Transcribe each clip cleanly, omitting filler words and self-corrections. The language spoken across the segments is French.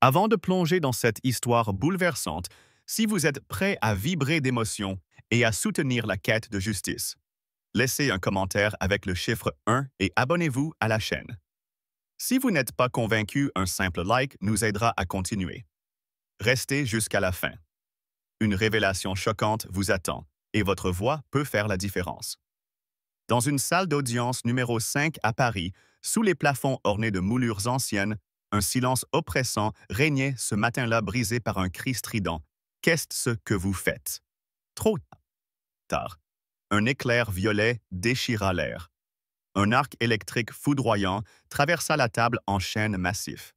Avant de plonger dans cette histoire bouleversante, si vous êtes prêt à vibrer d'émotion et à soutenir la quête de justice, laissez un commentaire avec le chiffre 1 et abonnez-vous à la chaîne. Si vous n'êtes pas convaincu, un simple like nous aidera à continuer. Restez jusqu'à la fin. Une révélation choquante vous attend et votre voix peut faire la différence. Dans une salle d'audience numéro 5 à Paris, sous les plafonds ornés de moulures anciennes, un silence oppressant régnait ce matin-là brisé par un cri strident. « Qu'est-ce que vous faites ?» Trop tard. Un éclair violet déchira l'air. Un arc électrique foudroyant traversa la table en chaîne massif.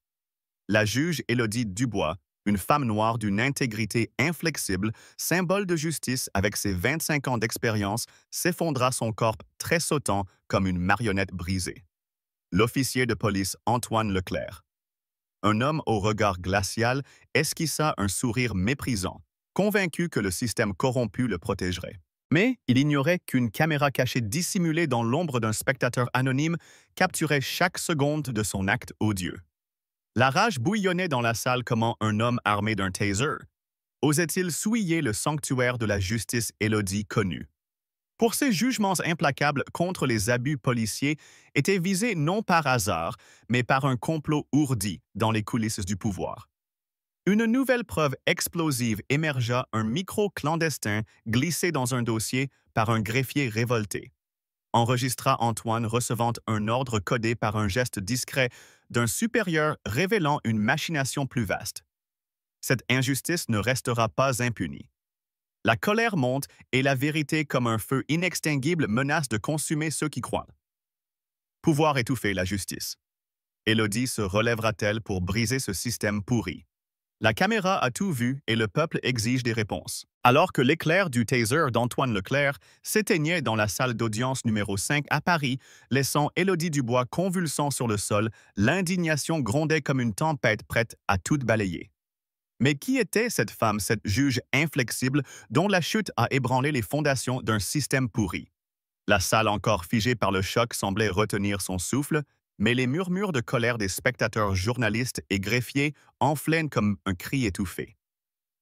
La juge Élodie Dubois, une femme noire d'une intégrité inflexible, symbole de justice avec ses 25 ans d'expérience, s'effondra son corps tressautant comme une marionnette brisée. L'officier de police Antoine Leclerc, un homme au regard glacial, esquissa un sourire méprisant, convaincu que le système corrompu le protégerait. Mais il ignorait qu'une caméra cachée dissimulée dans l'ombre d'un spectateur anonyme capturait chaque seconde de son acte odieux. La rage bouillonnait dans la salle. Comment un homme armé d'un taser osait-il souiller le sanctuaire de la justice Élodie connue? Pour ses jugements implacables contre les abus policiers étaient visés non par hasard, mais par un complot ourdi dans les coulisses du pouvoir. Une nouvelle preuve explosive émergea, un micro clandestin glissé dans un dossier par un greffier révolté. Enregistra Antoine recevant un ordre codé par un geste discret d'un supérieur révélant une machination plus vaste. Cette injustice ne restera pas impunie. La colère monte et la vérité, comme un feu inextinguible, menace de consumer ceux qui croient. Pouvoir étouffer la justice. Élodie se relèvera-t-elle pour briser ce système pourri? La caméra a tout vu et le peuple exige des réponses. Alors que l'éclair du taser d'Antoine Leclerc s'éteignait dans la salle d'audience numéro 5 à Paris, laissant Élodie Dubois convulsant sur le sol, l'indignation grondait comme une tempête prête à tout balayer. Mais qui était cette femme, cette juge inflexible dont la chute a ébranlé les fondations d'un système pourri? La salle encore figée par le choc semblait retenir son souffle, mais les murmures de colère des spectateurs, journalistes et greffiers enflaient comme un cri étouffé.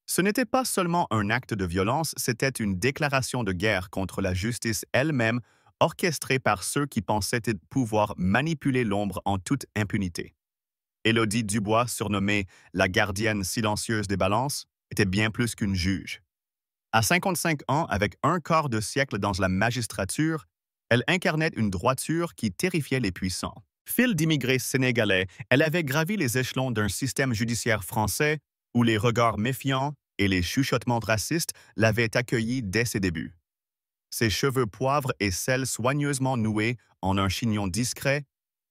Ce n'était pas seulement un acte de violence, c'était une déclaration de guerre contre la justice elle-même, orchestrée par ceux qui pensaient pouvoir manipuler l'ombre en toute impunité. Élodie Dubois, surnommée la gardienne silencieuse des balances, était bien plus qu'une juge. À 55 ans, avec un quart de siècle dans la magistrature, elle incarnait une droiture qui terrifiait les puissants. Fille d'immigrés sénégalais, elle avait gravi les échelons d'un système judiciaire français où les regards méfiants et les chuchotements racistes l'avaient accueillie dès ses débuts. Ses cheveux poivre et sel soigneusement noués en un chignon discret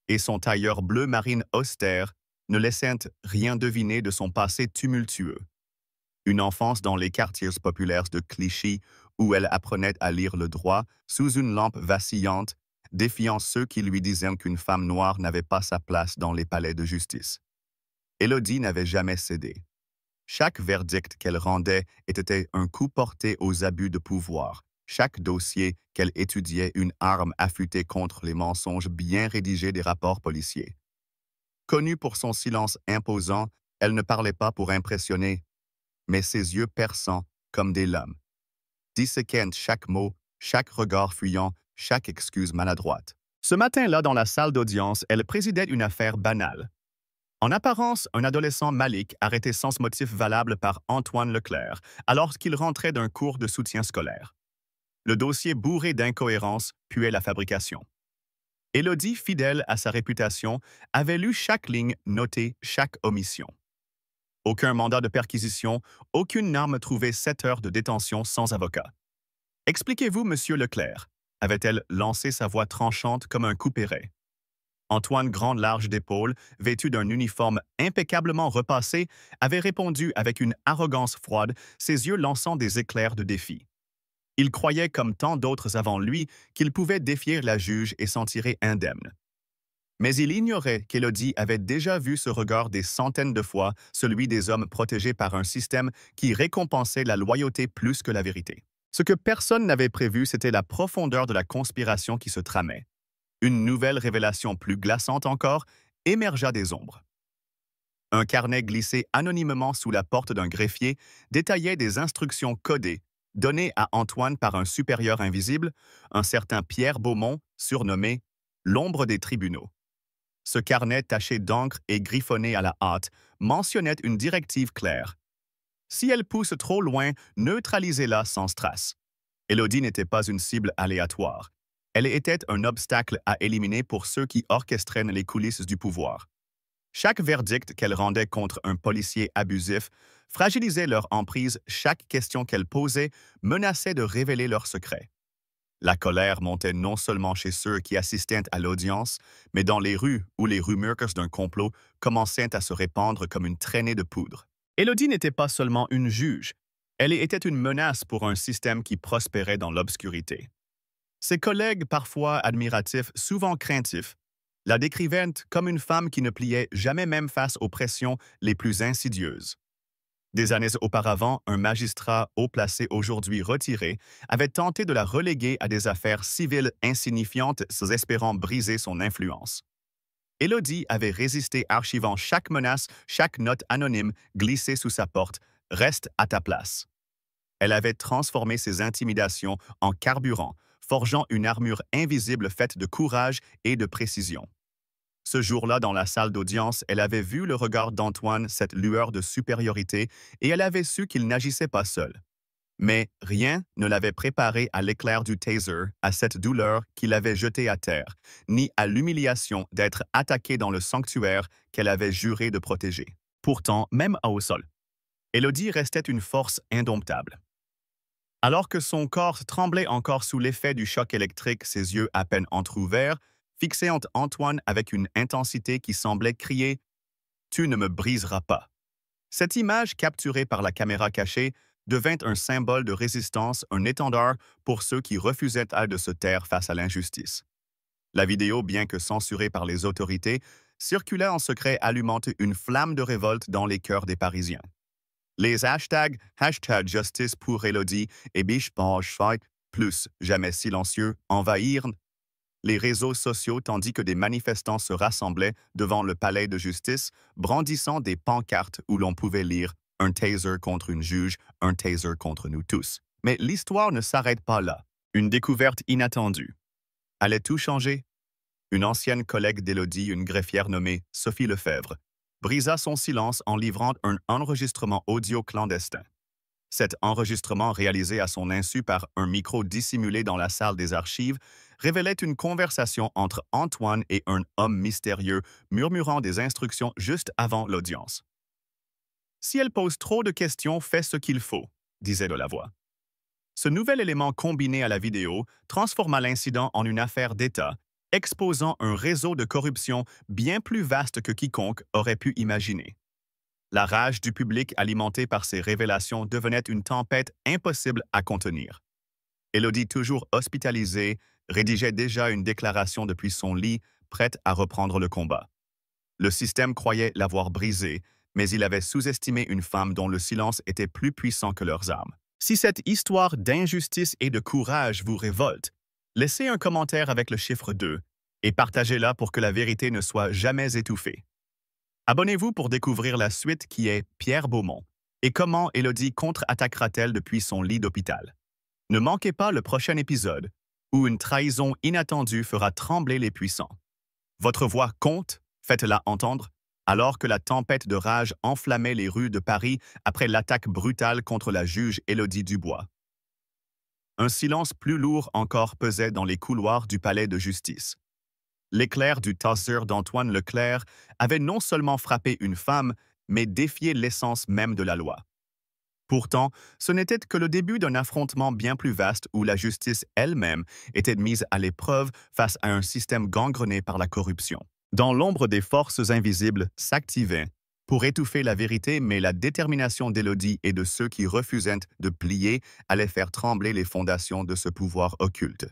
et son tailleur bleu marine austère ne laissaient rien deviner de son passé tumultueux. Une enfance dans les quartiers populaires de Clichy où elle apprenait à lire le droit sous une lampe vacillante, défiant ceux qui lui disaient qu'une femme noire n'avait pas sa place dans les palais de justice. Élodie n'avait jamais cédé. Chaque verdict qu'elle rendait était un coup porté aux abus de pouvoir. Chaque dossier qu'elle étudiait, une arme affûtée contre les mensonges bien rédigés des rapports policiers. Connue pour son silence imposant, elle ne parlait pas pour impressionner, mais ses yeux perçants comme des lames. Disséquant chaque mot, chaque regard fuyant, chaque excuse maladroite. Ce matin-là, dans la salle d'audience, elle présidait une affaire banale. En apparence, un adolescent Malik arrêté sans motif valable par Antoine Leclerc alors qu'il rentrait d'un cours de soutien scolaire. Le dossier bourré d'incohérences puait la fabrication. Élodie, fidèle à sa réputation, avait lu chaque ligne, noté chaque omission. Aucun mandat de perquisition, aucune arme trouvée 7 heures de détention sans avocat. « Expliquez-vous, monsieur Leclerc », avait-elle lancé sa voix tranchante comme un couperet. Antoine, grand large d'épaules, vêtu d'un uniforme impeccablement repassé, avait répondu avec une arrogance froide, ses yeux lançant des éclairs de défi. Il croyait, comme tant d'autres avant lui, qu'il pouvait défier la juge et s'en tirer indemne. Mais il ignorait qu'Élodie avait déjà vu ce regard des centaines de fois, celui des hommes protégés par un système qui récompensait la loyauté plus que la vérité. Ce que personne n'avait prévu, c'était la profondeur de la conspiration qui se tramait. Une nouvelle révélation plus glaçante encore émergea des ombres. Un carnet glissé anonymement sous la porte d'un greffier détaillait des instructions codées données à Antoine par un supérieur invisible, un certain Pierre Beaumont, surnommé l'ombre des tribunaux. Ce carnet taché d'encre et griffonné à la hâte mentionnait une directive claire. Si elle pousse trop loin, neutralisez-la sans strass. Élodie n'était pas une cible aléatoire. Elle était un obstacle à éliminer pour ceux qui orchestraient les coulisses du pouvoir. Chaque verdict qu'elle rendait contre un policier abusif fragilisait leur emprise, chaque question qu'elle posait menaçait de révéler leurs secrets. La colère montait non seulement chez ceux qui assistaient à l'audience, mais dans les rues où les rumeurs d'un complot commençaient à se répandre comme une traînée de poudre. Élodie n'était pas seulement une juge, elle était une menace pour un système qui prospérait dans l'obscurité. Ses collègues, parfois admiratifs, souvent craintifs, la décrivaient comme une femme qui ne pliait jamais même face aux pressions les plus insidieuses. Des années auparavant, un magistrat haut placé aujourd'hui retiré avait tenté de la reléguer à des affaires civiles insignifiantes espérant briser son influence. Élodie avait résisté archivant chaque menace, chaque note anonyme glissée sous sa porte. Reste à ta place. Elle avait transformé ses intimidations en carburant, forgeant une armure invisible faite de courage et de précision. Ce jour-là, dans la salle d'audience, elle avait vu le regard d'Antoine, cette lueur de supériorité, et elle avait su qu'il n'agissait pas seul. Mais rien ne l'avait préparé à l'éclair du taser, à cette douleur qui l'avait jeté à terre, ni à l'humiliation d'être attaquée dans le sanctuaire qu'elle avait juré de protéger. Pourtant, même au sol, Élodie restait une force indomptable. Alors que son corps tremblait encore sous l'effet du choc électrique, ses yeux à peine entr'ouverts, fixés en Antoine avec une intensité qui semblait crier « Tu ne me briseras pas ». Cette image capturée par la caméra cachée devint un symbole de résistance, un étendard pour ceux qui refusaient de se taire face à l'injustice. La vidéo, bien que censurée par les autorités, circulait en secret allumant une flamme de révolte dans les cœurs des Parisiens. Les hashtags #Justice pour Élodie et #BichPageFight, plus jamais silencieux, envahirent les réseaux sociaux tandis que des manifestants se rassemblaient devant le palais de justice, brandissant des pancartes où l'on pouvait lire « Un taser contre une juge, un taser contre nous tous ». Mais l'histoire ne s'arrête pas là. Une découverte inattendue. Allait tout changer? Une ancienne collègue d'Élodie, une greffière nommée Sophie Lefebvre, brisa son silence en livrant un enregistrement audio clandestin. Cet enregistrement, réalisé à son insu par un micro dissimulé dans la salle des archives, révélait une conversation entre Antoine et un homme mystérieux murmurant des instructions juste avant l'audience. « Si elle pose trop de questions, fais ce qu'il faut », disait la voix. Ce nouvel élément combiné à la vidéo transforma l'incident en une affaire d'État, exposant un réseau de corruption bien plus vaste que quiconque aurait pu imaginer. La rage du public alimentée par ces révélations devenait une tempête impossible à contenir. Élodie, toujours hospitalisée, rédigeait déjà une déclaration depuis son lit, prête à reprendre le combat. Le système croyait l'avoir brisée, mais il avait sous-estimé une femme dont le silence était plus puissant que leurs armes. Si cette histoire d'injustice et de courage vous révolte, laissez un commentaire avec le chiffre 2 et partagez-la pour que la vérité ne soit jamais étouffée. Abonnez-vous pour découvrir la suite qui est Pierre Beaumont et comment Élodie contre-attaquera-t-elle depuis son lit d'hôpital. Ne manquez pas le prochain épisode où une trahison inattendue fera trembler les puissants. Votre voix compte, faites-la entendre, alors que la tempête de rage enflammait les rues de Paris après l'attaque brutale contre la juge Élodie Dubois. Un silence plus lourd encore pesait dans les couloirs du palais de justice. L'éclair du taser d'Antoine Leclerc avait non seulement frappé une femme, mais défié l'essence même de la loi. Pourtant, ce n'était que le début d'un affrontement bien plus vaste où la justice elle-même était mise à l'épreuve face à un système gangrené par la corruption. Dans l'ombre, des forces invisibles s'activaient pour étouffer la vérité, mais la détermination d'Élodie et de ceux qui refusaient de plier allait faire trembler les fondations de ce pouvoir occulte.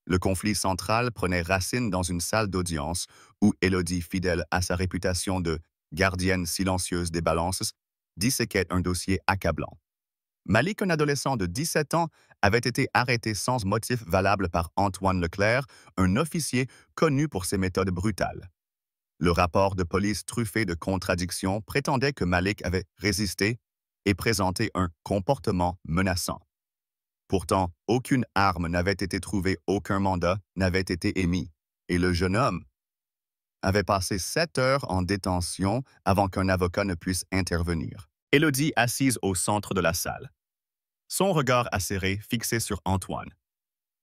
Le conflit central prenait racine dans une salle d'audience où Élodie, fidèle à sa réputation de gardienne silencieuse des balances, disséquait un dossier accablant. Malik, un adolescent de 17 ans, avait été arrêté sans motif valable par Antoine Leclerc, un officier connu pour ses méthodes brutales. Le rapport de police truffé de contradictions prétendait que Malik avait résisté et présenté un comportement menaçant. Pourtant, aucune arme n'avait été trouvée, aucun mandat n'avait été émis, et le jeune homme avait passé 7 heures en détention avant qu'un avocat ne puisse intervenir. Élodie, assise au centre de la salle, son regard acéré fixé sur Antoine,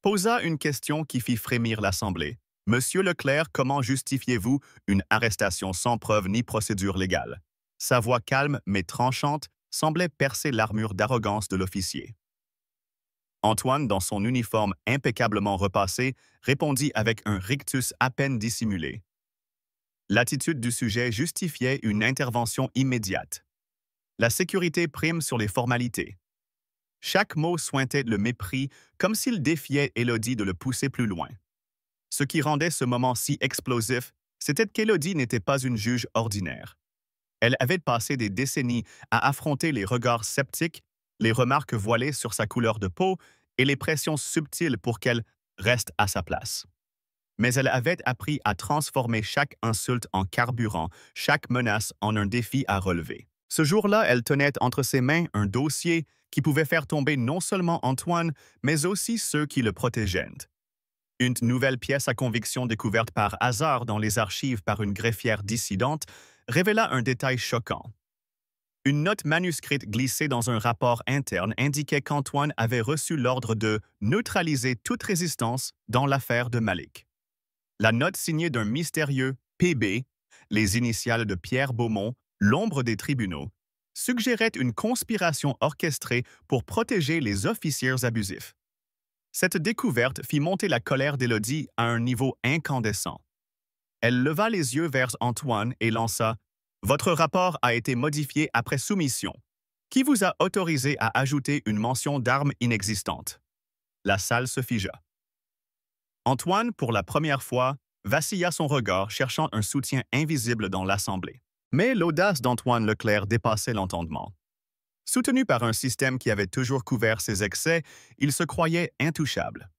posa une question qui fit frémir l'Assemblée. Monsieur Leclerc, comment justifiez-vous une arrestation sans preuve ni procédure légale? Sa voix calme mais tranchante semblait percer l'armure d'arrogance de l'officier. Antoine, dans son uniforme impeccablement repassé, répondit avec un rictus à peine dissimulé. L'attitude du sujet justifiait une intervention immédiate. La sécurité prime sur les formalités. Chaque mot sointait le mépris, comme s'il défiait Élodie de le pousser plus loin. Ce qui rendait ce moment si explosif, c'était qu'Élodie n'était pas une juge ordinaire. Elle avait passé des décennies à affronter les regards sceptiques, les remarques voilées sur sa couleur de peau et les pressions subtiles pour qu'elle reste à sa place. Mais elle avait appris à transformer chaque insulte en carburant, chaque menace en un défi à relever. Ce jour-là, elle tenait entre ses mains un dossier qui pouvait faire tomber non seulement Antoine, mais aussi ceux qui le protégeaient. Une nouvelle pièce à conviction découverte par hasard dans les archives par une greffière dissidente révéla un détail choquant. Une note manuscrite glissée dans un rapport interne indiquait qu'Antoine avait reçu l'ordre de neutraliser toute résistance dans l'affaire de Malik. La note signée d'un mystérieux PB, les initiales de Pierre Beaumont, l'ombre des tribunaux, suggérait une conspiration orchestrée pour protéger les officiers abusifs. Cette découverte fit monter la colère d'Élodie à un niveau incandescent. Elle leva les yeux vers Antoine et lança « Votre rapport a été modifié après soumission. Qui vous a autorisé à ajouter une mention d'arme inexistante ?» La salle se figea. Antoine, pour la première fois, vacilla son regard, cherchant un soutien invisible dans l'Assemblée. Mais l'audace d'Antoine Leclerc dépassait l'entendement. Soutenu par un système qui avait toujours couvert ses excès, il se croyait intouchable.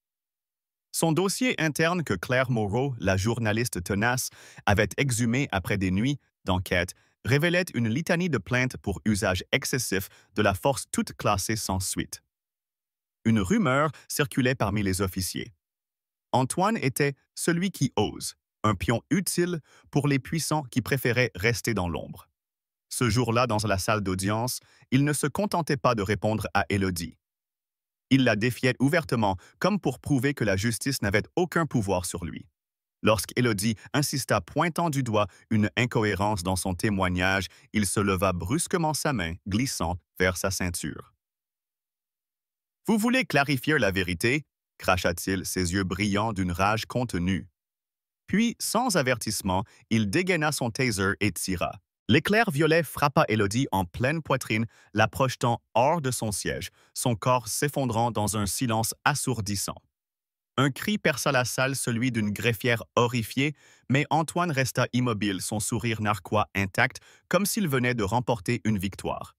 Son dossier interne que Claire Moreau, la journaliste tenace, avait exhumé après des nuits d'enquête, révélait une litanie de plaintes pour usage excessif de la force toute classée sans suite. Une rumeur circulait parmi les officiers. Antoine était celui qui ose, un pion utile pour les puissants qui préféraient rester dans l'ombre. Ce jour-là, dans la salle d'audience, il ne se contentait pas de répondre à Élodie. Il la défiait ouvertement, comme pour prouver que la justice n'avait aucun pouvoir sur lui. Lorsqu'Élodie insista pointant du doigt une incohérence dans son témoignage, il se leva brusquement sa main, glissant vers sa ceinture. « Vous voulez clarifier la vérité ?» cracha-t-il, ses yeux brillants d'une rage contenue. Puis, sans avertissement, il dégaina son taser et tira. L'éclair violet frappa Élodie en pleine poitrine, la projetant hors de son siège, son corps s'effondrant dans un silence assourdissant. Un cri perça la salle, celui d'une greffière horrifiée, mais Antoine resta immobile, son sourire narquois intact, comme s'il venait de remporter une victoire.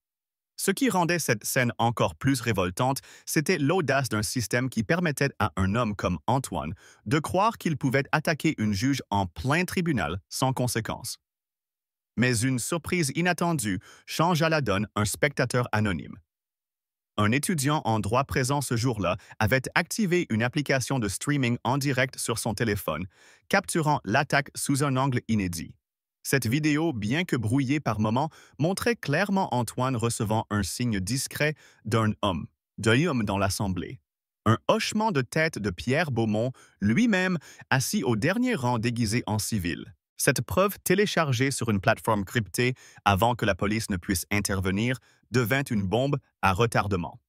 Ce qui rendait cette scène encore plus révoltante, c'était l'audace d'un système qui permettait à un homme comme Antoine de croire qu'il pouvait attaquer une juge en plein tribunal sans conséquence. Mais une surprise inattendue changea la donne, un spectateur anonyme. Un étudiant en droit présent ce jour-là avait activé une application de streaming en direct sur son téléphone, capturant l'attaque sous un angle inédit. Cette vidéo, bien que brouillée par moments, montrait clairement Antoine recevant un signe discret d'un homme dans l'Assemblée. Un hochement de tête de Pierre Beaumont, lui-même assis au dernier rang déguisé en civil. Cette preuve téléchargée sur une plateforme cryptée avant que la police ne puisse intervenir devint une bombe à retardement.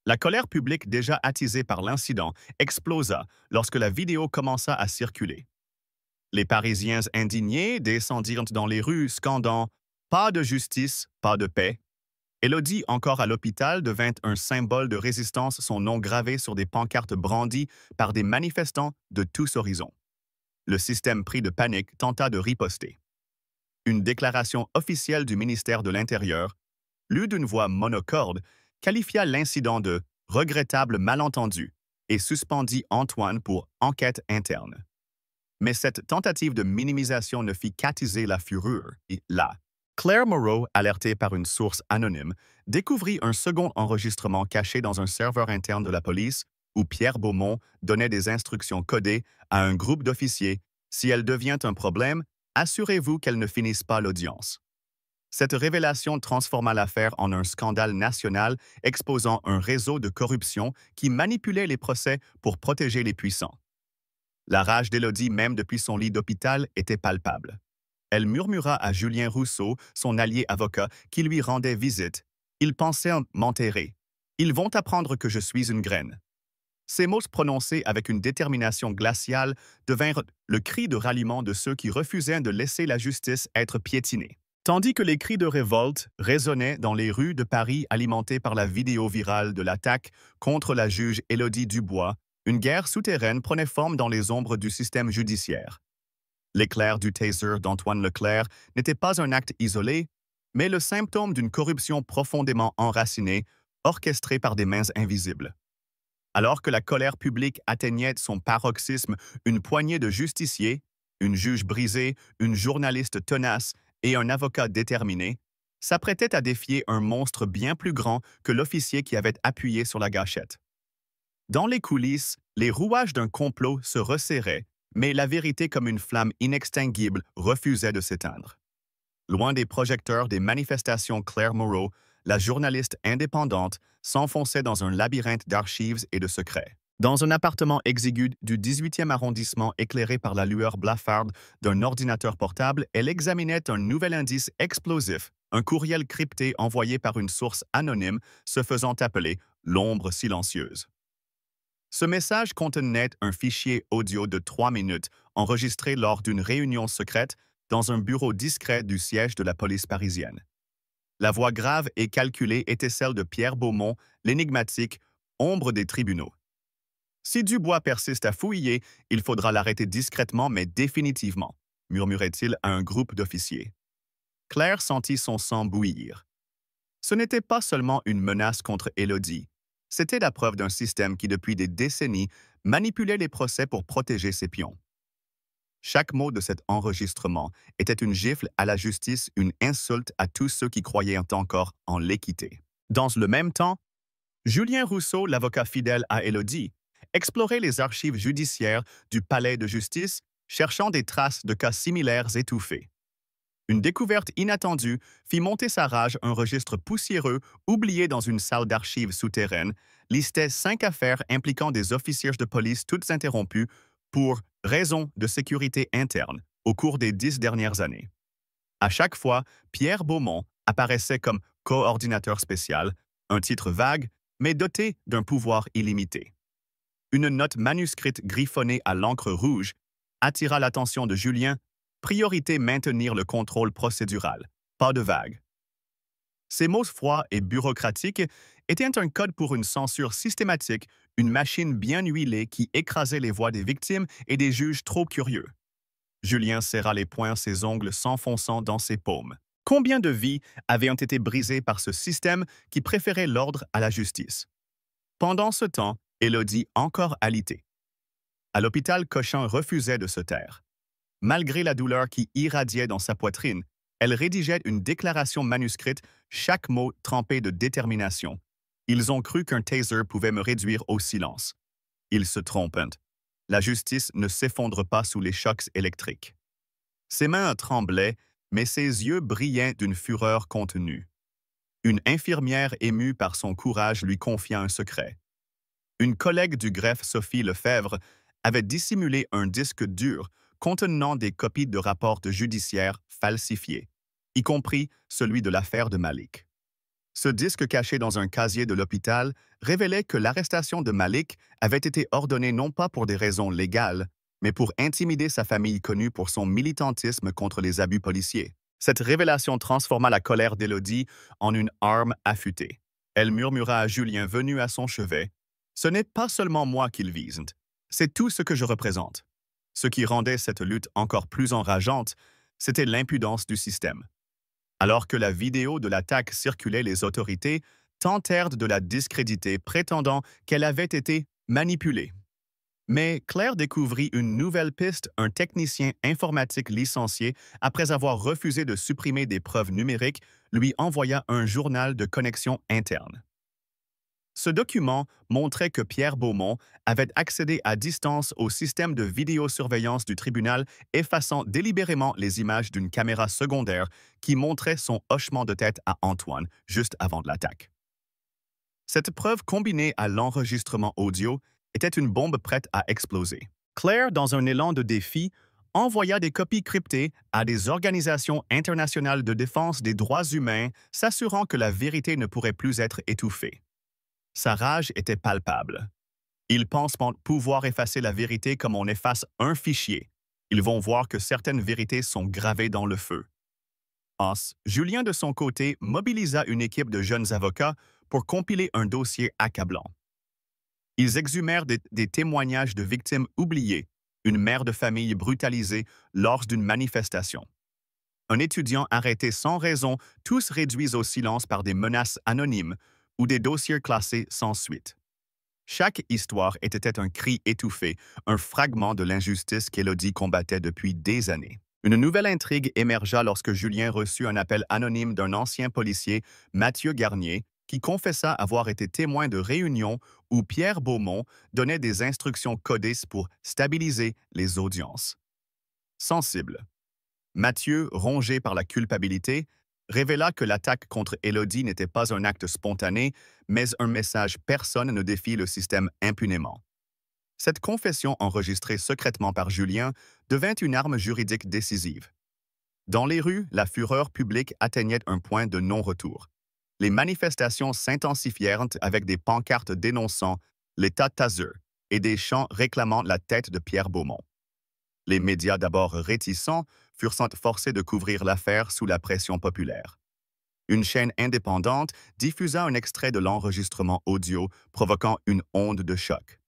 La colère publique déjà attisée par l'incident explosa lorsque la vidéo commença à circuler. Les Parisiens indignés descendirent dans les rues scandant « Pas de justice, pas de paix ». Élodie, encore à l'hôpital, devint un symbole de résistance, son nom gravé sur des pancartes brandies par des manifestants de tous horizons. Le système pris de panique tenta de riposter. Une déclaration officielle du ministère de l'Intérieur, lue d'une voix monocorde, qualifia l'incident de « regrettable malentendu » et suspendit Antoine pour enquête interne. Mais cette tentative de minimisation ne fit qu'attiser la fureur. Et là, Claire Moreau, alertée par une source anonyme, découvrit un second enregistrement caché dans un serveur interne de la police où Pierre Beaumont donnait des instructions codées à un groupe d'officiers. Si elle devient un problème, assurez-vous qu'elle ne finisse pas l'audience. Cette révélation transforma l'affaire en un scandale national exposant un réseau de corruption qui manipulait les procès pour protéger les puissants. La rage d'Élodie, même depuis son lit d'hôpital, était palpable. Elle murmura à Julien Rousseau, son allié avocat, qui lui rendait visite. « Ils pensaient m'enterrer. Ils vont apprendre que je suis une graine. » Ces mots prononcés avec une détermination glaciale devinrent le cri de ralliement de ceux qui refusaient de laisser la justice être piétinée. Tandis que les cris de révolte résonnaient dans les rues de Paris alimentés par la vidéo virale de l'attaque contre la juge Élodie Dubois, une guerre souterraine prenait forme dans les ombres du système judiciaire. L'éclair du taser d'Antoine Leclerc n'était pas un acte isolé, mais le symptôme d'une corruption profondément enracinée, orchestrée par des mains invisibles. Alors que la colère publique atteignait son paroxysme, une poignée de justiciers, une juge brisée, une journaliste tenace et un avocat déterminé, s'apprêtaient à défier un monstre bien plus grand que l'officier qui avait appuyé sur la gâchette. Dans les coulisses, les rouages d'un complot se resserraient, mais la vérité comme une flamme inextinguible refusait de s'éteindre. Loin des projecteurs des manifestations, Claire Moreau, la journaliste indépendante, s'enfonçait dans un labyrinthe d'archives et de secrets. Dans un appartement exigu du 18e arrondissement éclairé par la lueur blafarde d'un ordinateur portable, elle examinait un nouvel indice explosif, un courriel crypté envoyé par une source anonyme se faisant appeler « l'ombre silencieuse ». Ce message contenait un fichier audio de 3 minutes enregistré lors d'une réunion secrète dans un bureau discret du siège de la police parisienne. La voix grave et calculée était celle de Pierre Beaumont, l'énigmatique « ombre des tribunaux ». Si Dubois persiste à fouiller, il faudra l'arrêter discrètement mais définitivement, murmurait-il à un groupe d'officiers. Claire sentit son sang bouillir. Ce n'était pas seulement une menace contre Élodie, c'était la preuve d'un système qui, depuis des décennies, manipulait les procès pour protéger ses pions. Chaque mot de cet enregistrement était une gifle à la justice, une insulte à tous ceux qui croyaient encore en l'équité. Dans le même temps, Julien Rousseau, l'avocat fidèle à Élodie, explorait les archives judiciaires du palais de justice, cherchant des traces de cas similaires étouffés. Une découverte inattendue fit monter sa rage. Un registre poussiéreux, oublié dans une salle d'archives souterraine, listait 5 affaires impliquant des officiers de police toutes interrompues pour raisons de sécurité interne au cours des 10 dernières années. À chaque fois, Pierre Beaumont apparaissait comme coordinateur spécial, un titre vague, mais doté d'un pouvoir illimité. Une note manuscrite griffonnée à l'encre rouge attira l'attention de Julien. Priorité: maintenir le contrôle procédural, pas de vague. Ces mots froids et bureaucratiques étaient un code pour une censure systématique, une machine bien huilée qui écrasait les voix des victimes et des juges trop curieux. Julien serra les poings, ses ongles s'enfonçant dans ses paumes. Combien de vies avaient été brisées par ce système qui préférait l'ordre à la justice? Pendant ce temps, Élodie encore alitait. À l'hôpital, Cochin refusait de se taire. Malgré la douleur qui irradiait dans sa poitrine, elle rédigeait une déclaration manuscrite, chaque mot trempé de détermination. Ils ont cru qu'un taser pouvait me réduire au silence. Ils se trompent. La justice ne s'effondre pas sous les chocs électriques. Ses mains tremblaient, mais ses yeux brillaient d'une fureur contenue. Une infirmière émue par son courage lui confia un secret. Une collègue du greffe, Sophie Lefebvre, avait dissimulé un disque dur contenant des copies de rapports judiciaires falsifiés, y compris celui de l'affaire de Malik. Ce disque caché dans un casier de l'hôpital révélait que l'arrestation de Malik avait été ordonnée non pas pour des raisons légales, mais pour intimider sa famille connue pour son militantisme contre les abus policiers. Cette révélation transforma la colère d'Élodie en une arme affûtée. Elle murmura à Julien venu à son chevet, « Ce n'est pas seulement moi qu'ils visent, c'est tout ce que je représente. » Ce qui rendait cette lutte encore plus enrageante, c'était l'impudence du système. Alors que la vidéo de l'attaque circulait, les autorités tentèrent de la discréditer, prétendant qu'elle avait été manipulée. Mais Claire découvrit une nouvelle piste, un technicien informatique licencié, après avoir refusé de supprimer des preuves numériques, lui envoya un journal de connexion interne. Ce document montrait que Pierre Beaumont avait accédé à distance au système de vidéosurveillance du tribunal, effaçant délibérément les images d'une caméra secondaire qui montrait son hochement de tête à Antoine juste avant l'attaque. Cette preuve combinée à l'enregistrement audio était une bombe prête à exploser. Claire, dans un élan de défi, envoya des copies cryptées à des organisations internationales de défense des droits humains, s'assurant que la vérité ne pourrait plus être étouffée. Sa rage était palpable. Ils pensent pouvoir effacer la vérité comme on efface un fichier. Ils vont voir que certaines vérités sont gravées dans le feu. Julien, de son côté, mobilisa une équipe de jeunes avocats pour compiler un dossier accablant. Ils exhumèrent des témoignages de victimes oubliées, une mère de famille brutalisée lors d'une manifestation. Un étudiant arrêté sans raison, tous réduits au silence par des menaces anonymes ou des dossiers classés sans suite. Chaque histoire était un cri étouffé, un fragment de l'injustice qu'Élodie combattait depuis des années. Une nouvelle intrigue émergea lorsque Julien reçut un appel anonyme d'un ancien policier, Mathieu Garnier, qui confessa avoir été témoin de réunions où Pierre Beaumont donnait des instructions codées pour stabiliser les audiences. Sensible, Mathieu, rongé par la culpabilité, révéla que l'attaque contre Élodie n'était pas un acte spontané, mais un message « personne ne défie le système impunément ». Cette confession enregistrée secrètement par Julien devint une arme juridique décisive. Dans les rues, la fureur publique atteignait un point de non-retour. Les manifestations s'intensifièrent avec des pancartes dénonçant l'état taseux et des chants réclamant la tête de Pierre Beaumont. Les médias, d'abord réticents, furent forcés de couvrir l'affaire sous la pression populaire. Une chaîne indépendante diffusa un extrait de l'enregistrement audio, provoquant une onde de choc.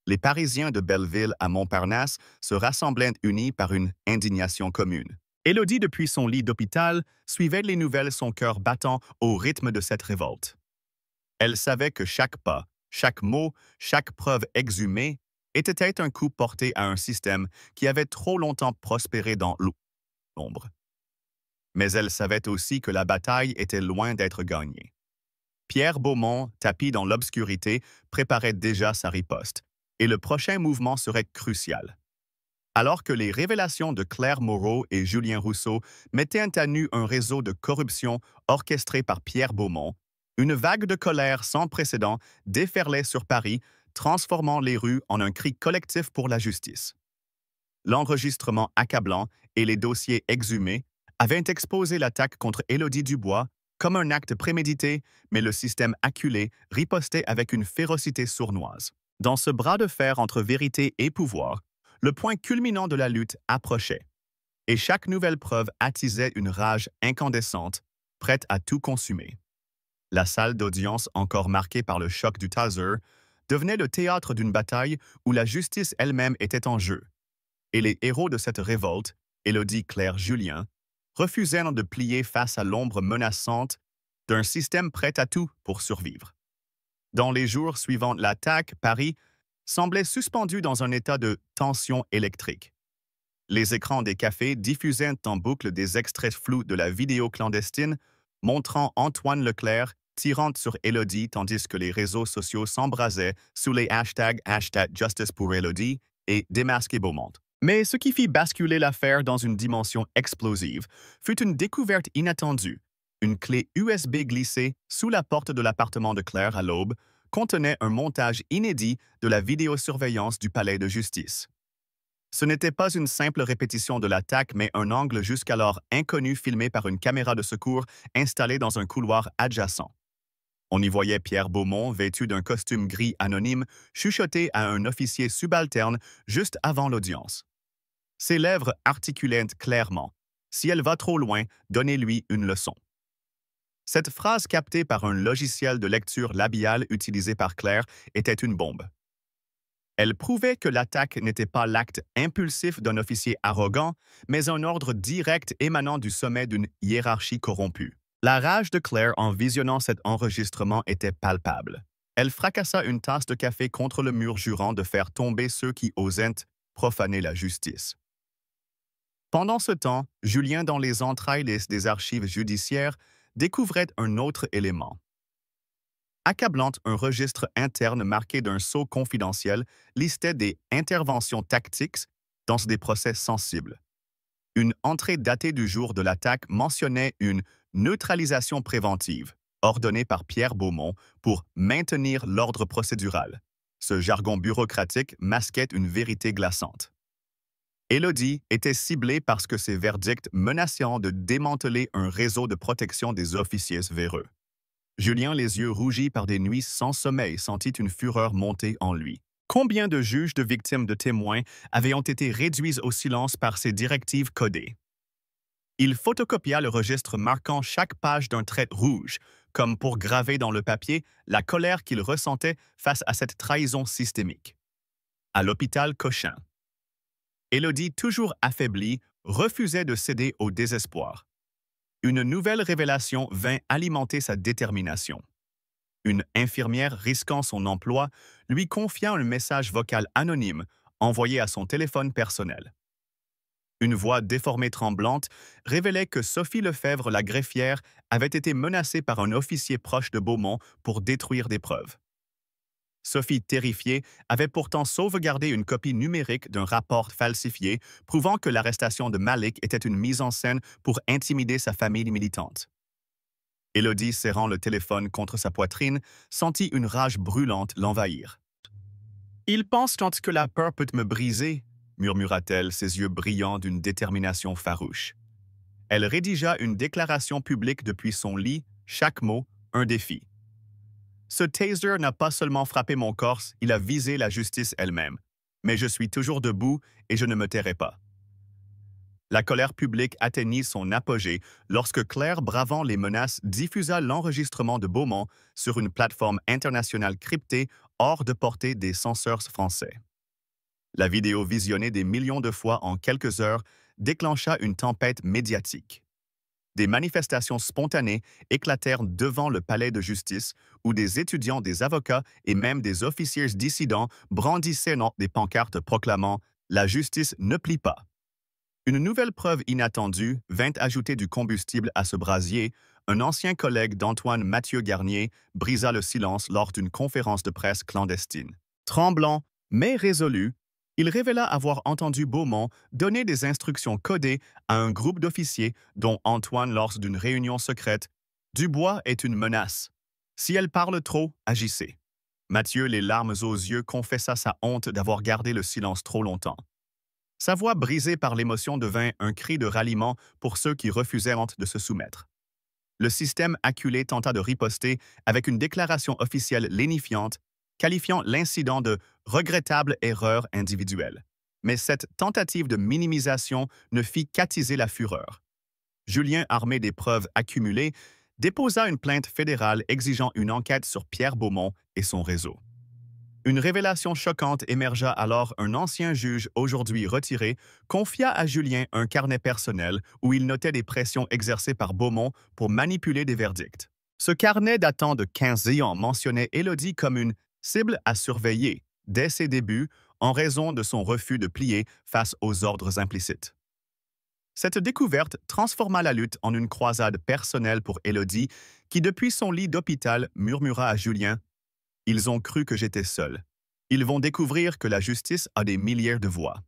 Les Parisiens de Belleville à Montparnasse se rassemblaient unis par une indignation commune. Élodie, depuis son lit d'hôpital, suivait les nouvelles, son cœur battant au rythme de cette révolte. Elle savait que chaque pas, chaque mot, chaque preuve exhumée était un coup porté à un système qui avait trop longtemps prospéré dans l'ombre. Mais elle savait aussi que la bataille était loin d'être gagnée. Pierre Beaumont, tapi dans l'obscurité, préparait déjà sa riposte, et le prochain mouvement serait crucial. Alors que les révélations de Claire Moreau et Julien Rousseau mettaient à nu un réseau de corruption orchestré par Pierre Beaumont, une vague de colère sans précédent déferlait sur Paris, transformant les rues en un cri collectif pour la justice. L'enregistrement accablant et les dossiers exhumés avaient exposé l'attaque contre Élodie Dubois comme un acte prémédité, mais le système acculé ripostait avec une férocité sournoise. Dans ce bras de fer entre vérité et pouvoir, le point culminant de la lutte approchait, et chaque nouvelle preuve attisait une rage incandescente, prête à tout consumer. La salle d'audience, encore marquée par le choc du taser, devenait le théâtre d'une bataille où la justice elle-même était en jeu. Et les héros de cette révolte, Élodie, Claire, Julien, refusèrent de plier face à l'ombre menaçante d'un système prêt à tout pour survivre. Dans les jours suivant l'attaque, Paris semblait suspendu dans un état de tension électrique. Les écrans des cafés diffusaient en boucle des extraits flous de la vidéo clandestine montrant Antoine Leclerc tirant sur Élodie tandis que les réseaux sociaux s'embrasaient sous les hashtags #Justice pour Élodie et Démasquer Beaumont. Mais ce qui fit basculer l'affaire dans une dimension explosive fut une découverte inattendue. Une clé USB glissée sous la porte de l'appartement de Claire à l'aube contenait un montage inédit de la vidéosurveillance du palais de justice. Ce n'était pas une simple répétition de l'attaque, mais un angle jusqu'alors inconnu filmé par une caméra de secours installée dans un couloir adjacent. On y voyait Pierre Beaumont, vêtu d'un costume gris anonyme, chuchoter à un officier subalterne juste avant l'audience. Ses lèvres articulaient clairement « Si elle va trop loin, donnez-lui une leçon ». Cette phrase captée par un logiciel de lecture labiale utilisé par Claire était une bombe. Elle prouvait que l'attaque n'était pas l'acte impulsif d'un officier arrogant, mais un ordre direct émanant du sommet d'une hiérarchie corrompue. La rage de Claire en visionnant cet enregistrement était palpable. Elle fracassa une tasse de café contre le mur jurant de faire tomber ceux qui osaient profaner la justice. Pendant ce temps, Julien, dans les entrailles des archives judiciaires, découvrait un autre élément. Accablant, un registre interne marqué d'un sceau confidentiel listait des interventions tactiques dans des procès sensibles. Une entrée datée du jour de l'attaque mentionnait une neutralisation préventive, ordonnée par Pierre Beaumont pour maintenir l'ordre procédural. Ce jargon bureaucratique masquait une vérité glaçante. Élodie était ciblée parce que ses verdicts menaçaient de démanteler un réseau de protection des officiers véreux. Julien, les yeux rougis par des nuits sans sommeil, sentit une fureur monter en lui. Combien de juges, de victimes, de témoins avaient été réduits au silence par ces directives codées? Il photocopia le registre marquant chaque page d'un trait rouge, comme pour graver dans le papier la colère qu'il ressentait face à cette trahison systémique. À l'hôpital Cochin, Élodie, toujours affaiblie, refusait de céder au désespoir. Une nouvelle révélation vint alimenter sa détermination. Une infirmière risquant son emploi lui confia un message vocal anonyme envoyé à son téléphone personnel. Une voix déformée tremblante révélait que Sophie Lefebvre, la greffière, avait été menacée par un officier proche de Beaumont pour détruire des preuves. Sophie, terrifiée, avait pourtant sauvegardé une copie numérique d'un rapport falsifié prouvant que l'arrestation de Malik était une mise en scène pour intimider sa famille militante. Élodie, serrant le téléphone contre sa poitrine, sentit une rage brûlante l'envahir. « Ils pensent tant que la peur peut me briser », murmura-t-elle, ses yeux brillants d'une détermination farouche. Elle rédigea une déclaration publique depuis son lit, chaque mot, un défi. Ce taser n'a pas seulement frappé mon corps, il a visé la justice elle-même. Mais je suis toujours debout et je ne me tairai pas. La colère publique atteignit son apogée lorsque Claire, bravant les menaces, diffusa l'enregistrement de Beaumont sur une plateforme internationale cryptée hors de portée des censeurs français. La vidéo visionnée des millions de fois en quelques heures déclencha une tempête médiatique. Des manifestations spontanées éclatèrent devant le palais de justice où des étudiants, des avocats et même des officiers dissidents brandissaient des pancartes proclamant « La justice ne plie pas ». Une nouvelle preuve inattendue vint ajouter du combustible à ce brasier. Un ancien collègue d'Antoine, Mathieu Garnier, brisa le silence lors d'une conférence de presse clandestine. Tremblant, mais résolu, il révéla avoir entendu Beaumont donner des instructions codées à un groupe d'officiers, dont Antoine lors d'une réunion secrète. « Dubois est une menace. Si elle parle trop, agissez. » Mathieu, les larmes aux yeux, confessa sa honte d'avoir gardé le silence trop longtemps. Sa voix brisée par l'émotion devint un cri de ralliement pour ceux qui refusèrent de se soumettre. Le système acculé tenta de riposter avec une déclaration officielle lénifiante, qualifiant l'incident de « regrettable erreur individuelle ». Mais cette tentative de minimisation ne fit qu'attiser la fureur. Julien, armé des preuves accumulées, déposa une plainte fédérale exigeant une enquête sur Pierre Beaumont et son réseau. Une révélation choquante émergea alors. Un ancien juge, aujourd'hui retiré, confia à Julien un carnet personnel où il notait des pressions exercées par Beaumont pour manipuler des verdicts. Ce carnet datant de 15 ans mentionnait Élodie comme une cible à surveiller dès ses débuts en raison de son refus de plier face aux ordres implicites. Cette découverte transforma la lutte en une croisade personnelle pour Élodie qui, depuis son lit d'hôpital, murmura à Julien: « Ils ont cru que j'étais seul. Ils vont découvrir que la justice a des milliers de voix. »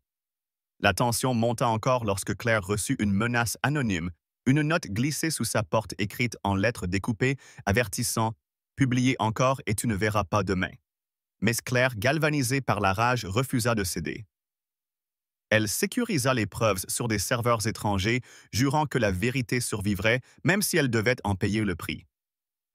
La tension monta encore lorsque Claire reçut une menace anonyme, une note glissée sous sa porte écrite en lettres découpées, avertissant « Publiez encore et tu ne verras pas demain. » Mais Claire, galvanisée par la rage, refusa de céder. Elle sécurisa les preuves sur des serveurs étrangers, jurant que la vérité survivrait, même si elle devait en payer le prix.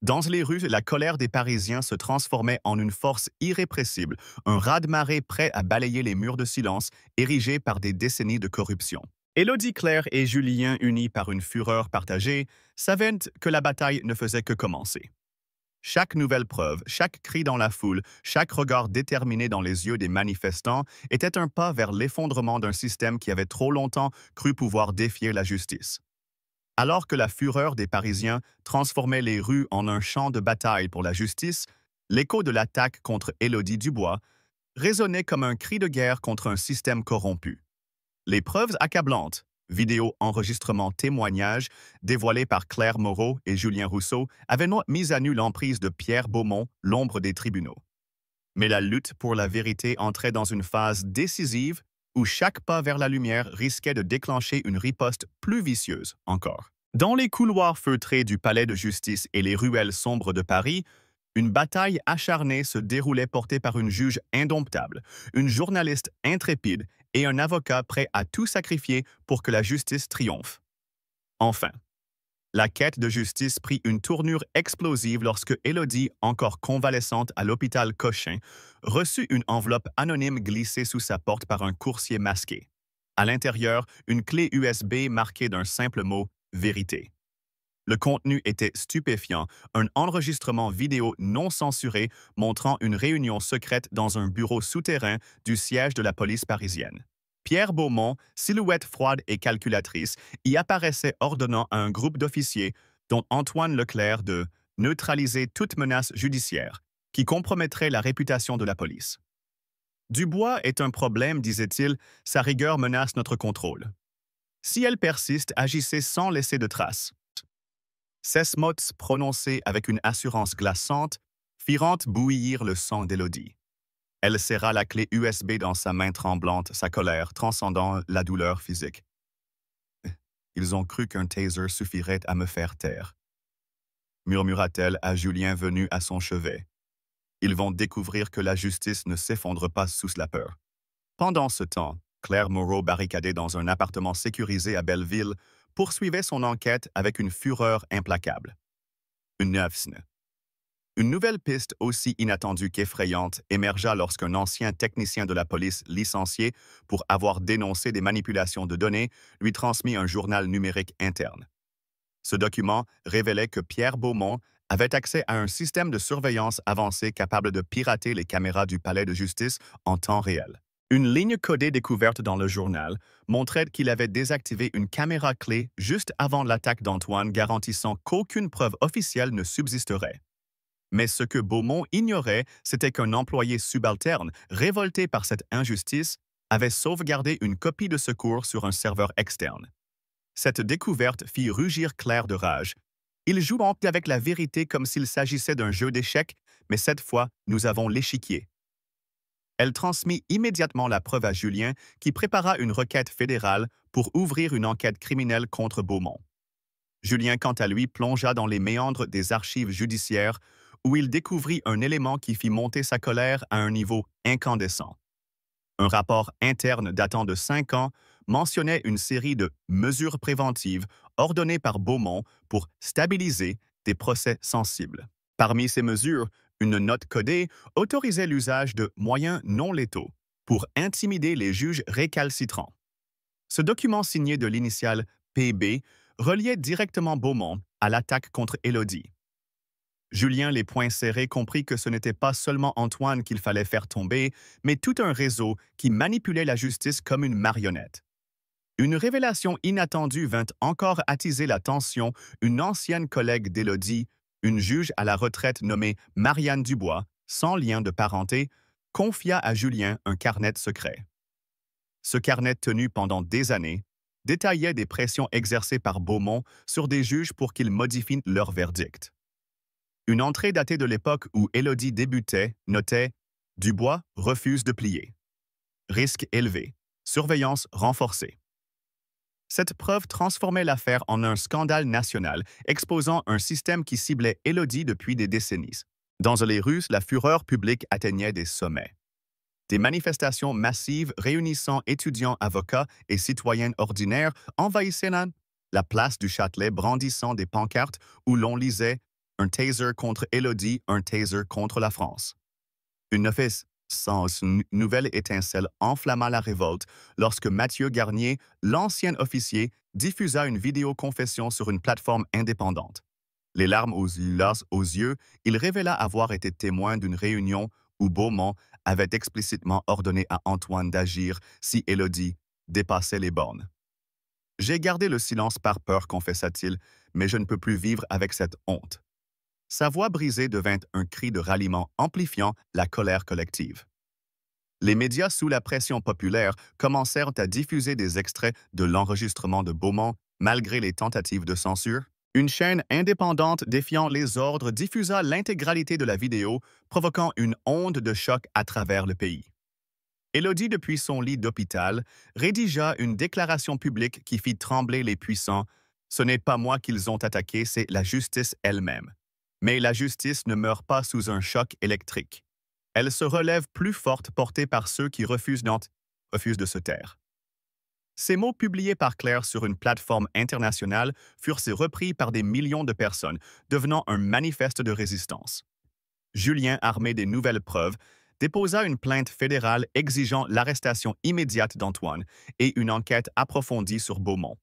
Dans les rues, la colère des Parisiens se transformait en une force irrépressible, un raz-de-marée prêt à balayer les murs de silence érigés par des décennies de corruption. Élodie, Claire et Julien, unis par une fureur partagée, savaient que la bataille ne faisait que commencer. Chaque nouvelle preuve, chaque cri dans la foule, chaque regard déterminé dans les yeux des manifestants était un pas vers l'effondrement d'un système qui avait trop longtemps cru pouvoir défier la justice. Alors que la fureur des Parisiens transformait les rues en un champ de bataille pour la justice, L'écho de l'attaque contre Élodie Dubois résonnait comme un cri de guerre contre un système corrompu. Les preuves accablantes, vidéos, enregistrements, témoignages dévoilés par Claire Moreau et Julien Rousseau avaient mis à nu l'emprise de Pierre Beaumont, l'ombre des tribunaux. Mais la lutte pour la vérité entrait dans une phase décisive où chaque pas vers la lumière risquait de déclencher une riposte plus vicieuse encore. Dans les couloirs feutrés du palais de justice et les ruelles sombres de Paris, une bataille acharnée se déroulait portée par une juge indomptable, une journaliste intrépide et un avocat prêt à tout sacrifier pour que la justice triomphe. Enfin, la quête de justice prit une tournure explosive lorsque Élodie, encore convalescente à l'hôpital Cochin, reçut une enveloppe anonyme glissée sous sa porte par un coursier masqué. À l'intérieur, une clé USB marquée d'un simple mot « Vérité ». Le contenu était stupéfiant, un enregistrement vidéo non censuré montrant une réunion secrète dans un bureau souterrain du siège de la police parisienne. Pierre Beaumont, silhouette froide et calculatrice, y apparaissait ordonnant à un groupe d'officiers, dont Antoine Leclerc, de neutraliser toute menace judiciaire qui compromettrait la réputation de la police. Dubois est un problème, disait-il, sa rigueur menace notre contrôle. Si elle persiste, agissez sans laisser de traces. Ces mots prononcés avec une assurance glaçante firent bouillir le sang d'Élodie. Elle serra la clé USB dans sa main tremblante, sa colère transcendant la douleur physique. Ils ont cru qu'un taser suffirait à me faire taire, murmura-t-elle à Julien venu à son chevet. Ils vont découvrir que la justice ne s'effondre pas sous la peur. Pendant ce temps, Claire Moreau, barricadée dans un appartement sécurisé à Belleville, poursuivait son enquête avec une fureur implacable. Une nouvelle piste aussi inattendue qu'effrayante émergea lorsqu'un ancien technicien de la police licencié pour avoir dénoncé des manipulations de données lui transmit un journal numérique interne. Ce document révélait que Pierre Beaumont avait accès à un système de surveillance avancé capable de pirater les caméras du palais de justice en temps réel. Une ligne codée découverte dans le journal montrait qu'il avait désactivé une caméra clé juste avant l'attaque d'Antoine, garantissant qu'aucune preuve officielle ne subsisterait. Mais ce que Beaumont ignorait, c'était qu'un employé subalterne, révolté par cette injustice, avait sauvegardé une copie de secours sur un serveur externe. Cette découverte fit rugir Claire de rage. Ils jouent avec la vérité comme s'il s'agissait d'un jeu d'échecs, mais cette fois, nous avons l'échiquier. Elle transmit immédiatement la preuve à Julien, qui prépara une requête fédérale pour ouvrir une enquête criminelle contre Beaumont. Julien, quant à lui, plongea dans les méandres des archives judiciaires où il découvrit un élément qui fit monter sa colère à un niveau incandescent. Un rapport interne datant de 5 ans mentionnait une série de mesures préventives ordonnées par Beaumont pour stabiliser des procès sensibles. Parmi ces mesures, une note codée autorisait l'usage de moyens non létaux pour intimider les juges récalcitrants. Ce document signé de l'initiale PB reliait directement Beaumont à l'attaque contre Élodie. Julien, les poings serrés, comprit que ce n'était pas seulement Antoine qu'il fallait faire tomber, mais tout un réseau qui manipulait la justice comme une marionnette. Une révélation inattendue vint encore attiser la tension. Une ancienne collègue d'Élodie, une juge à la retraite nommée Marianne Dubois, sans lien de parenté, confia à Julien un carnet secret. Ce carnet tenu pendant des années détaillait des pressions exercées par Beaumont sur des juges pour qu'ils modifient leur verdict. Une entrée datée de l'époque où Élodie débutait notait « Dubois refuse de plier. Risque élevé. Surveillance renforcée ». Cette preuve transformait l'affaire en un scandale national, exposant un système qui ciblait Élodie depuis des décennies. Dans les rues, la fureur publique atteignait des sommets. Des manifestations massives réunissant étudiants, avocats et citoyens ordinaires envahissaient la place du Châtelet, brandissant des pancartes où l'on lisait « Un taser contre Élodie, un taser contre la France ». Une nouvelle étincelle enflamma la révolte lorsque Mathieu Garnier, l'ancien officier, diffusa une vidéoconfession sur une plateforme indépendante. Les larmes aux yeux, il révéla avoir été témoin d'une réunion où Beaumont avait explicitement ordonné à Antoine d'agir si Élodie dépassait les bornes. « J'ai gardé le silence par peur, confessa-t-il, mais je ne peux plus vivre avec cette honte. » Sa voix brisée devint un cri de ralliement amplifiant la colère collective. Les médias sous la pression populaire commencèrent à diffuser des extraits de l'enregistrement de Beaumont malgré les tentatives de censure. Une chaîne indépendante défiant les ordres diffusa l'intégralité de la vidéo, provoquant une onde de choc à travers le pays. Élodie, depuis son lit d'hôpital, rédigea une déclaration publique qui fit trembler les puissants. Ce n'est pas moi qu'ils ont attaqué, c'est la justice elle-même. Mais la justice ne meurt pas sous un choc électrique. Elle se relève plus forte portée par ceux qui refusent de se taire. Ces mots publiés par Claire sur une plateforme internationale furent repris par des millions de personnes, devenant un manifeste de résistance. Julien, armé des nouvelles preuves, déposa une plainte fédérale exigeant l'arrestation immédiate d'Antoine et une enquête approfondie sur Beaumont.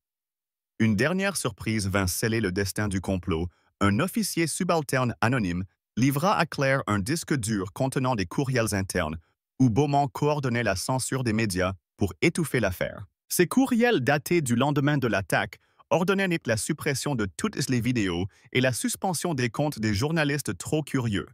Une dernière surprise vint sceller le destin du complot. Un officier subalterne anonyme livra à Claire un disque dur contenant des courriels internes où Beaumont coordonnait la censure des médias pour étouffer l'affaire. Ces courriels datés du lendemain de l'attaque ordonnaient la suppression de toutes les vidéos et la suspension des comptes des journalistes trop curieux.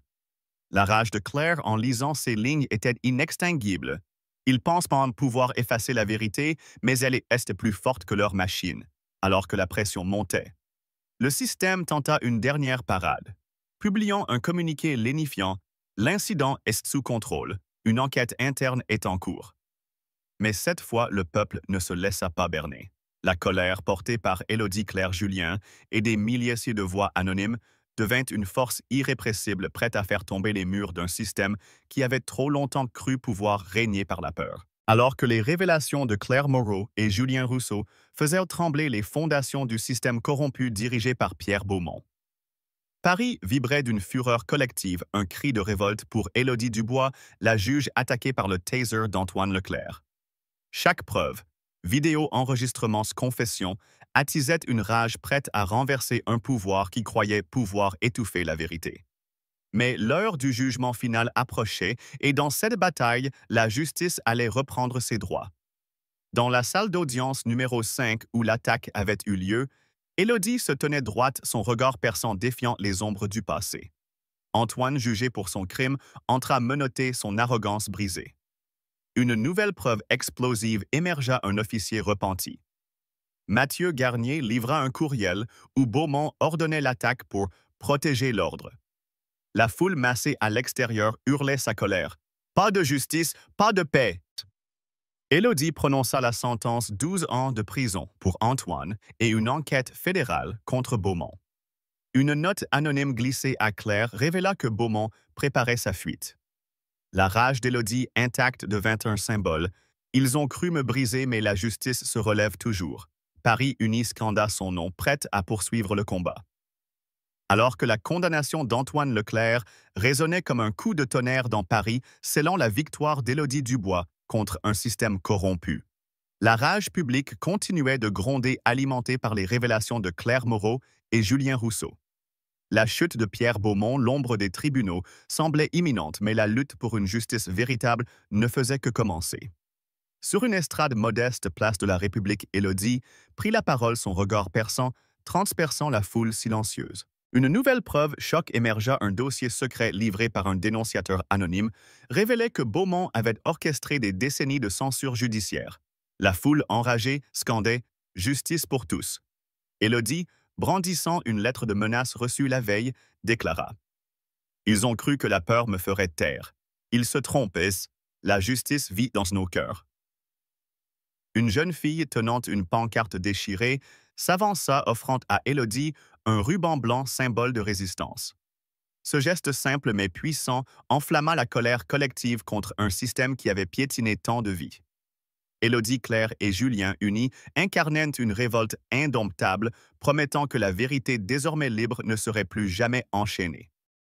La rage de Claire en lisant ces lignes était inextinguible. Ils pensent pouvoir effacer la vérité, mais elle est plus forte que leur machine, alors que la pression montait. Le système tenta une dernière parade. Publiant un communiqué lénifiant, l'incident est sous contrôle, une enquête interne est en cours. Mais cette fois, le peuple ne se laissa pas berner. La colère portée par Élodie Claire-Julien et des milliers de voix anonymes devint une force irrépressible prête à faire tomber les murs d'un système qui avait trop longtemps cru pouvoir régner par la peur. Alors que les révélations de Claire Moreau et Julien Rousseau faisaient trembler les fondations du système corrompu dirigé par Pierre Beaumont. Paris vibrait d'une fureur collective, un cri de révolte pour Élodie Dubois, la juge attaquée par le taser d'Antoine Leclerc. Chaque preuve, vidéo, enregistrement, confession, attisait une rage prête à renverser un pouvoir qui croyait pouvoir étouffer la vérité. Mais l'heure du jugement final approchait et dans cette bataille, la justice allait reprendre ses droits. Dans la salle d'audience numéro 5 où l'attaque avait eu lieu, Élodie se tenait droite, son regard perçant défiant les ombres du passé. Antoine, jugé pour son crime, entra menotté, son arrogance brisée. Une nouvelle preuve explosive émergea, un officier repenti. Mathieu Garnier livra un courriel où Beaumont ordonnait l'attaque pour protéger l'ordre. La foule massée à l'extérieur hurlait sa colère. « Pas de justice, pas de paix !» Élodie prononça la sentence 12 ans de prison pour Antoine et une enquête fédérale contre Beaumont. Une note anonyme glissée à Claire révéla que Beaumont préparait sa fuite. La rage d'Élodie intacte devint un symbole. Ils ont cru me briser, mais la justice se relève toujours. Paris uni scanda son nom, prête à poursuivre le combat. Alors que la condamnation d'Antoine Leclerc résonnait comme un coup de tonnerre dans Paris, scellant la victoire d'Élodie Dubois contre un système corrompu. La rage publique continuait de gronder, alimentée par les révélations de Claire Moreau et Julien Rousseau. La chute de Pierre Beaumont, l'ombre des tribunaux, semblait imminente, mais la lutte pour une justice véritable ne faisait que commencer. Sur une estrade modeste, place de la République, Élodie prit la parole, son regard perçant, transperçant la foule silencieuse. Une nouvelle preuve choc émergea, un dossier secret livré par un dénonciateur anonyme révélait que Beaumont avait orchestré des décennies de censure judiciaire. La foule enragée scandait « Justice pour tous ». Élodie, brandissant une lettre de menace reçue la veille, déclara « Ils ont cru que la peur me ferait taire. Ils se trompaient. La justice vit dans nos cœurs. » Une jeune fille tenant une pancarte déchirée s'avança, offrant à Élodie un ruban blanc, symbole de résistance. Ce geste simple mais puissant enflamma la colère collective contre un système qui avait piétiné tant de vies. Élodie, Claire et Julien, unis, incarnaient une révolte indomptable, promettant que la vérité désormais libre ne serait plus jamais enchaînée.